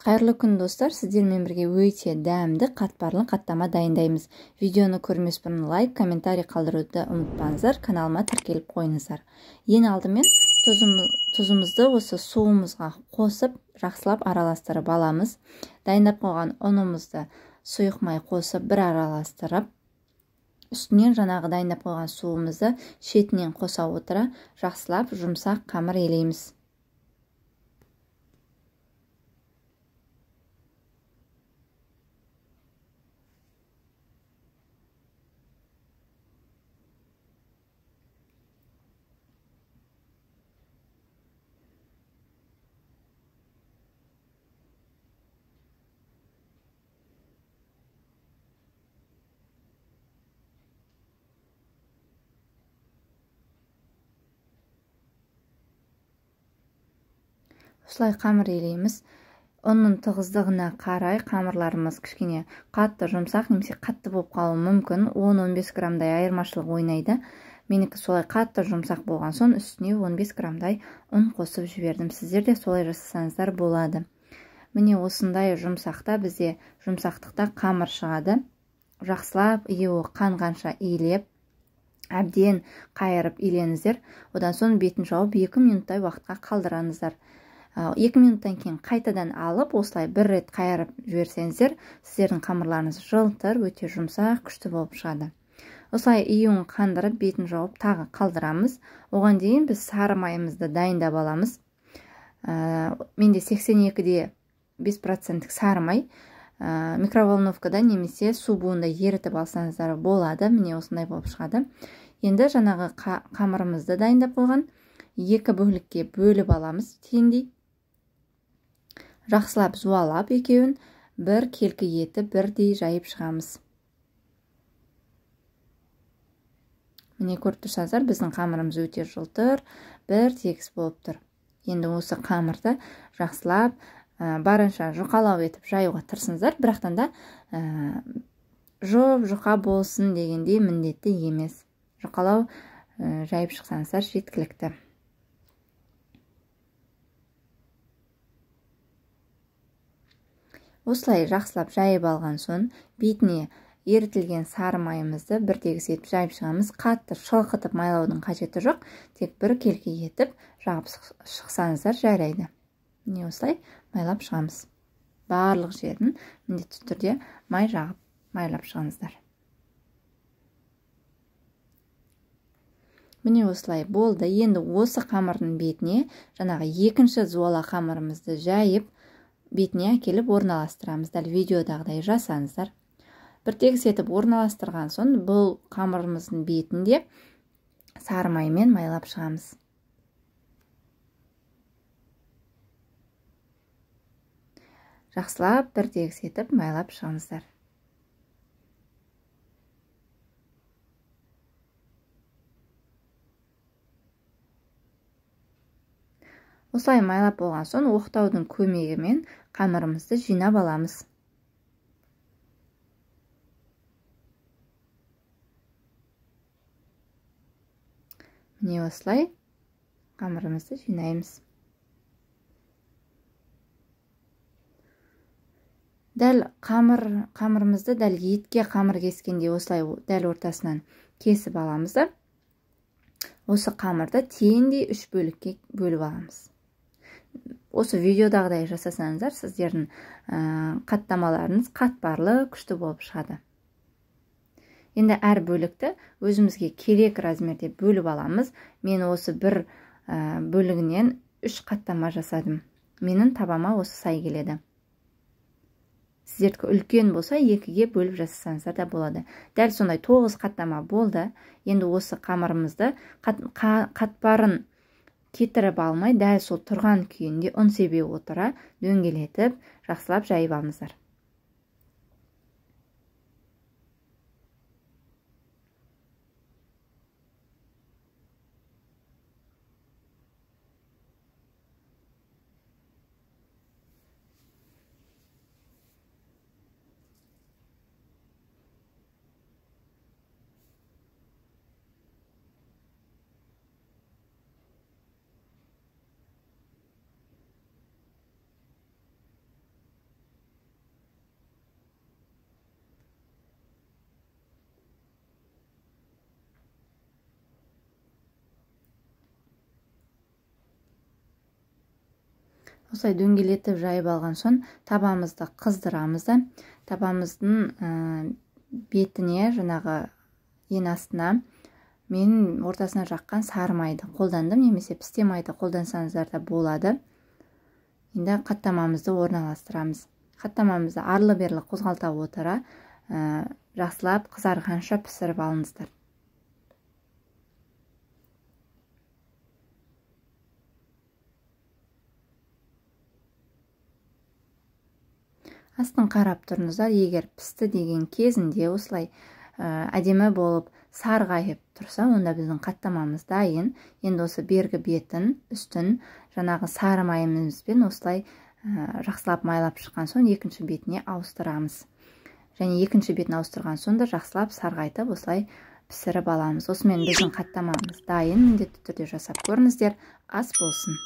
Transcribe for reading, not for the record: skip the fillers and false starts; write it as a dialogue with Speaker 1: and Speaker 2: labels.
Speaker 1: Қайырлы күн достар, сіздермен бірге өте дәмді қатпарлы қаттама дайындаймыз. Видеоны көрмес бұрын лайк, комментарий қалдыруды ұмытпаңыздар, каналыма тіркеліп қойыңыздар. Ең алдымен тұзымызды осы суымызға қосып, жақсылап араластырып аламыз. Дайындап қойған ұнымызды сұйық май қосып, бір араластырып, үстінен жаңағы дайындап қойған суымызды шетінен қоса отыра, жақсылап жұмсақ қамыр елейміз. Осылай қамыр елейміз. Оның тығыздығына қарай қамырларымыз кішкене қатты, жұмсақ немесе қатты болып қалуы мүмкін. 10-15 граммдай айырмашылық ойнайды. Менікі солай қатты, жұмсақ болған соң үстіне 15 граммдай ұн қосып жібердім. Сіздер де солай жасасаңыздар болады. Міне осындай жұмсақта бізде жұмсақтықта қамыр шығады. Жақсылап қанғанша иілеп, әбден қайырып иленіздер. Одан соң бетін жауып 2 минуттай уақытқа қалдыраңыздар. 2 минуттан кейін қайтадан алып, осылай бір рет қайырып жіберсеңіздер, сіздердің қамырларыңыз жылтыр, өте жұмсақ, күшті болып шығады. Осылай июін қандырып, бетін жауып, тағы қалдырамыз. Оған дейін біз сары майымызды дайындап аламыз. Менде 82-де 5% сары май. Микроволновкада немесе су буында ерітіп алсаңыздар болады. Міне осындай болып шығады. Енді жаңағы қамырымызды дайындап қойған 2 бөлікке бөліп аламыз теңдей. Жақсылап жуалап екеуін бір келкі етіп бірдей жайып шығамыз. Міне көріп тұрсаңыздар, біздің қамырымыз өте жылтыр, бір тегіс болып тұр. Енді осы қамырды жақсылап барынша жұқалау етіп жаюға тырысыңыздар, бірақтан да жұқа болсын дегендей міндетті емес. Жұқалау жайып шықсаңыздар жеткілікті. Осылай жақсылап жайып алған соң, бетіне ерітілген сары майымызды бір тегіс етіп жайып шығамыз. Қатты шылқытып майлаудың қажеті жоқ, тек бір келкі етіп жағып шықсаңыздар жарайды. Не осылай майлап шығамыз. Барлық жерін міндетті түрде май жағып майлап шығыңыздар. Міне осылай болды. Енді осы қамырдың бетіне жаңағы екінші зуала қамырымызды жайып, бетіне әкеліп орналастырамыз. Дәл видеодағыдай жасаңыздар. Бір тегіс етіп орналастырған соң, бұл қамырымыздың бетінде сары маймен майлап шығамыз. Жақсылап бір тегіс етіп майлап шығыңыздар. Осылай майлап болған соң, оқтаудың көмегімен қамырымызды жинап аламыз. Міне осылай қамырымызды жинаймыз. Дәл қамырымызды дәл етке қамыр кескенде осылай дәл ортасынан кесіп аламыз да, осы қамырды теңдей 3 бөлікке бөліп аламыз. Осы видеодағыдай жасасаңыздар, сіздердің қаттамаларыңыз қатпарлы, күшті болып шығады. Енді әр бөлікті өзімізге керек размерде бөліп аламыз. Мен осы бір бөлігінен 3 қаттама жасадым. Менің табама осы сай келеді. Сіздердікі үлкен болса, 2-ге бөліп жасасаңыздар да болады. Дәл сондай 9 қаттама болды. Енді осы қамырымызды қатпарын кетіріп алмай, дәл сол тұрған күйінде ұн себе отыра дөңгелетіп, жақсылап жайып алыңыздар. осылай дөңгелетіп жайып алған соң табамызды қыздырамыз да табамыздың бетіне жаңағы ең астына мен ортасына жаққан сары майды қолдандым, немесе пісте майды қолдансаңыздар да болады. Енді қаттамамызды орналастырамыз. Қаттамамызды арлы-берлі қозғалта отыра жақсылап қызарғанша пісіріп алыңыздар. Астын қарап тұрыңыздар, егер пісті деген кезінде осылай әдемі болып сарғайып тұрса, онда біздің қаттамамыз дайын. Енді осы бергі бетін, үстін жаңағы сары майымызбен осылай жақсылап майлап шыққан соң екінші бетіне ауыстырамыз. Және екінші бетін ауыстырған соң да жақсылап сарғайтып осылай пісіріп аламыз. Осымен біздің қаттамамыз дайын. Міндетті түрде жасап көріңіздер. Ас болсын.